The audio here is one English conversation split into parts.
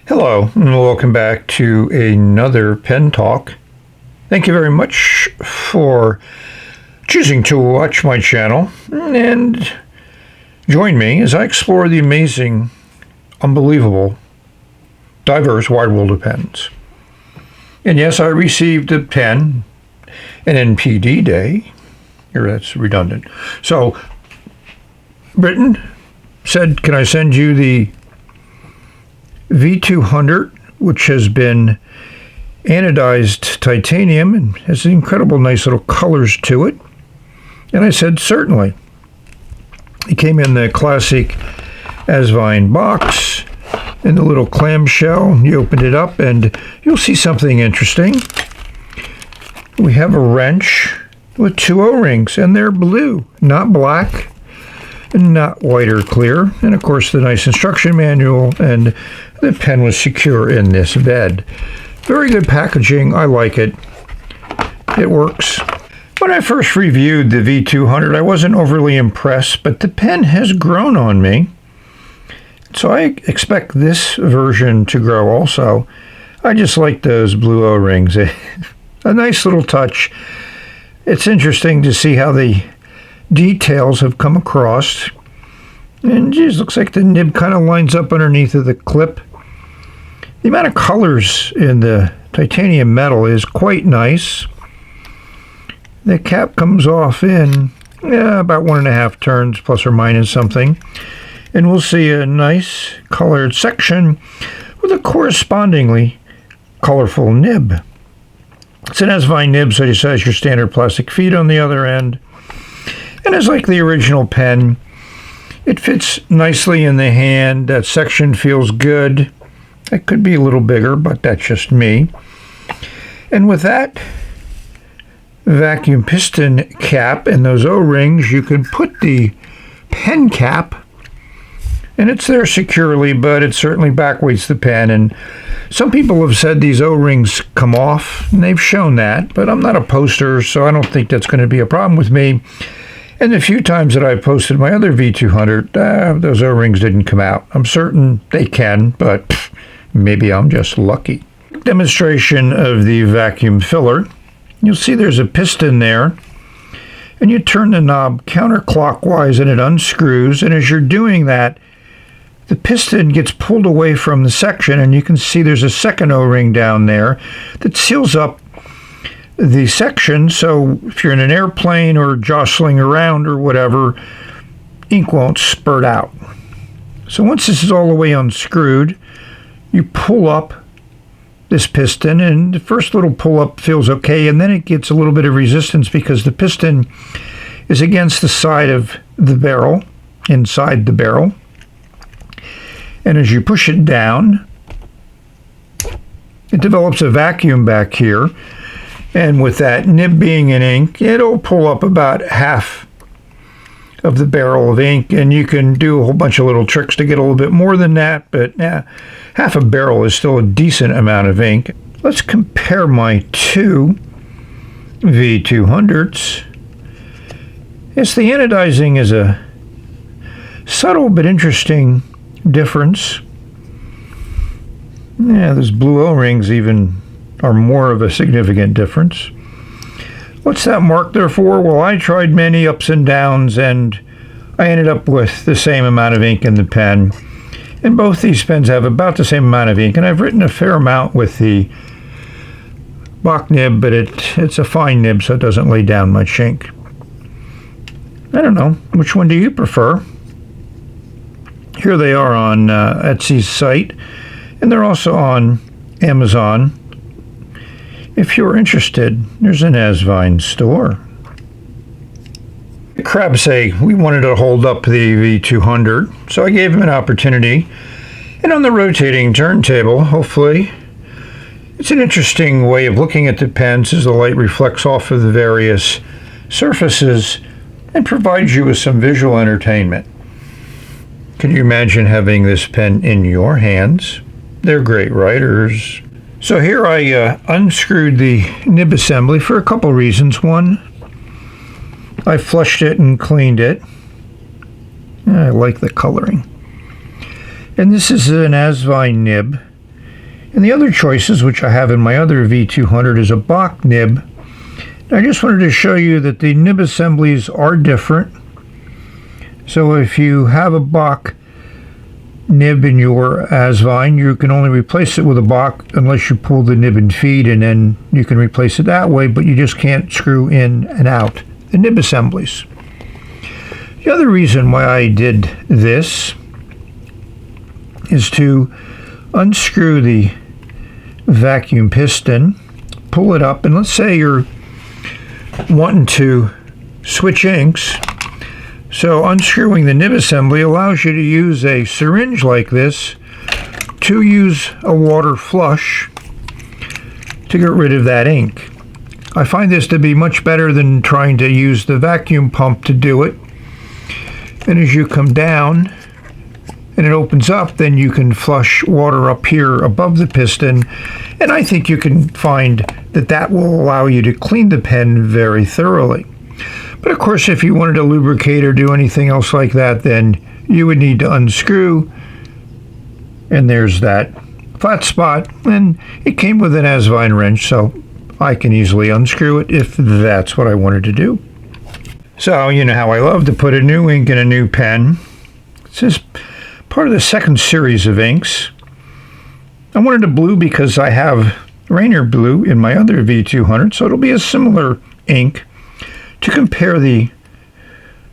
Hello, and welcome back to another pen talk. Thank you very much for choosing to watch my channel and join me as I explore the amazing, unbelievable, diverse wide world of pens. And yes, I received a pen, an NPD day. Here, that's redundant. So, Britain said, can I send you the V200, which has been anodized titanium and has incredible nice little colors to it? And I said, certainly. It came in the classic Asvine box in the little clamshell. You opened it up and you'll see something interesting. We have a wrench with two O-rings, and they're blue, not black, and not white or clear. And of course the nice instruction manual, and the pen was secure in this bed. Very good packaging. I like it. It works. When I first reviewed the V200, I wasn't overly impressed, but the pen has grown on me. So I expect this version to grow also. I just like those blue O-rings. A nice little touch. It's interesting to see how the details have come across. And geez, looks like the nib kind of lines up underneath of the clip. The amount of colors in the titanium metal is quite nice. The cap comes off in about 1.5 turns, plus or minus something. And we'll see a nice colored section with a correspondingly colorful nib. It's an Asvine nib, so it just has your standard plastic feet on the other end. And it's like the original pen. It fits nicely in the hand. That section feels good. It could be a little bigger, but that's just me. And with that vacuum piston cap and those O-rings, you can put the pen cap, and it's there securely, but it certainly backweights the pen. And some people have said these O-rings come off, and they've shown that, but I'm not a poster, so I don't think that's going to be a problem with me. And the few times that I've posted my other V200, those O-rings didn't come out. I'm certain they can, but maybe I'm just lucky. Demonstration of the vacuum filler. You'll see there's a piston there, and you turn the knob counterclockwise and it unscrews, and as you're doing that, the piston gets pulled away from the section, and you can see there's a second O-ring down there that seals up the section, so if you're in an airplane or jostling around or whatever, ink won't spurt out. So once this is all the way unscrewed, you pull up this piston, and the first little pull up feels okay, and then it gets a little bit of resistance because the piston is against the side of the barrel, inside the barrel. And as you push it down, it develops a vacuum back here. And with that nib being in ink, it'll pull up about half of the barrel of ink, and you can do a whole bunch of little tricks to get a little bit more than that, but half a barrel is still a decent amount of ink. Let's compare my two V200s. Yes, the anodizing is a subtle but interesting difference. Yeah, those blue O-rings even are more of a significant difference. What's that mark there for? Well, I tried many ups and downs, and I ended up with the same amount of ink in the pen. And both these pens have about the same amount of ink, and I've written a fair amount with the Bach nib, but it's a fine nib, so it doesn't lay down much ink. I don't know. Which one do you prefer? Here they are on Etsy's site, and they're also on Amazon. If you're interested, there's an Asvine store. Crab say we wanted to hold up the V200, so I gave him an opportunity. And on the rotating turntable, hopefully, it's an interesting way of looking at the pens as the light reflects off of the various surfaces and provides you with some visual entertainment. Can you imagine having this pen in your hands? They're great writers. So here I unscrewed the nib assembly for a couple reasons. One, I flushed it and cleaned it. I like the coloring. And this is an Asvine nib. And the other choices, which I have in my other V200, is a Bach nib. I just wanted to show you that the nib assemblies are different. So if you have a Bach nib in your Asvine, you can only replace it with a Bach unless you pull the nib and feed, and then you can replace it that way, but you just can't screw in and out the nib assemblies. The other reason why I did this is to unscrew the vacuum piston, pull it up, and let's say you're wanting to switch inks. So unscrewing the nib assembly allows you to use a syringe like this to use a water flush to get rid of that ink. I find this to be much better than trying to use the vacuum pump to do it. And as you come down and it opens up, then you can flush water up here above the piston, and I think you can find that that will allow you to clean the pen very thoroughly. But of course, if you wanted to lubricate or do anything else like that, then you would need to unscrew, and there's that flat spot, and it came with an Asvine wrench, so I can easily unscrew it if that's what I wanted to do. So, you know how I love to put a new ink in a new pen. This is part of the second series of inks. I wanted a blue because I have Rainier blue in my other V200, so it'll be a similar ink to compare the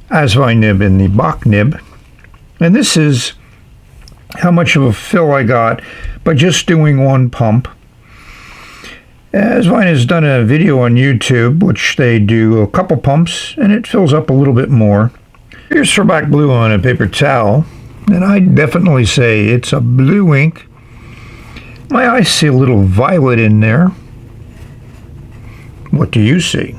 Asvine nib and the Bach nib. And this is how much of a fill I got by just doing one pump. Asvine has done a video on YouTube, which they do a couple pumps, and it fills up a little bit more. Here's throwback blue on a paper towel, and I definitely say it's a blue ink. My eyes see a little violet in there. What do you see?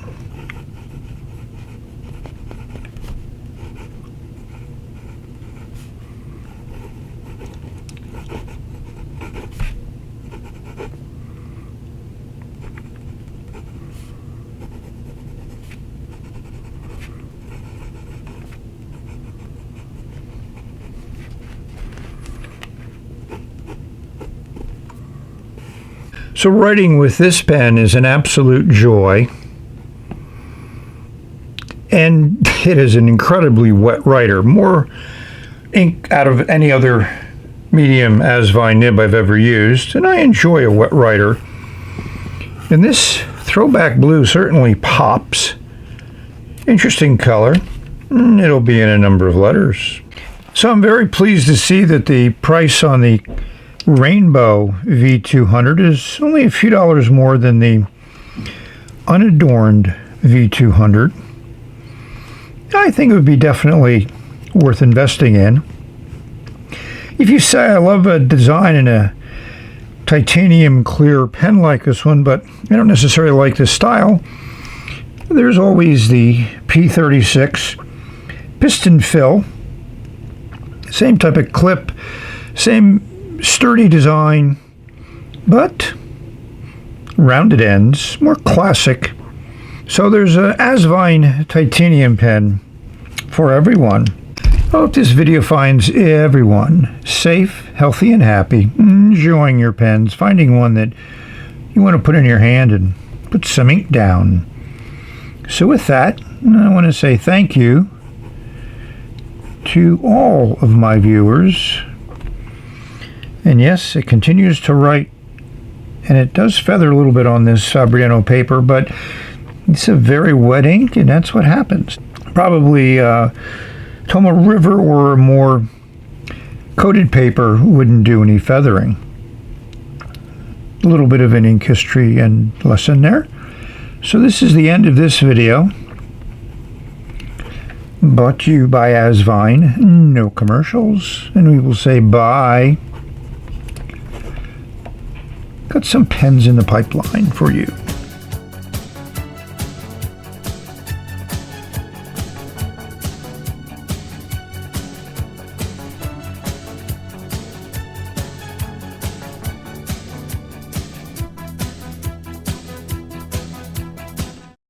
So writing with this pen is an absolute joy, and it is an incredibly wet writer. More ink out of any other medium Asvine nib I've ever used, and I enjoy a wet writer. And this throwback blue certainly pops. Interesting color. It'll be in a number of letters. So I'm very pleased to see that the price on the Rainbow V200 is only a few dollars more than the unadorned V200. I think it would be definitely worth investing in. If you say, I love a design in a titanium clear pen like this one, but I don't necessarily like this style, there's always the P36 piston fill. Same type of clip, same sturdy design, but rounded ends, more classic. So there's an Asvine titanium pen for everyone. I hope this video finds everyone safe, healthy, and happy, enjoying your pens, finding one that you want to put in your hand and put some ink down. So with that, I want to say thank you to all of my viewers. And yes, it continues to write, and it does feather a little bit on this Fabriano paper, but it's a very wet ink, and that's what happens. Probably Toma River or a more coated paper wouldn't do any feathering. A little bit of an ink history and lesson there. So this is the end of this video. Brought to you by Asvine. No commercials. And we will say bye. Got some pens in the pipeline for you.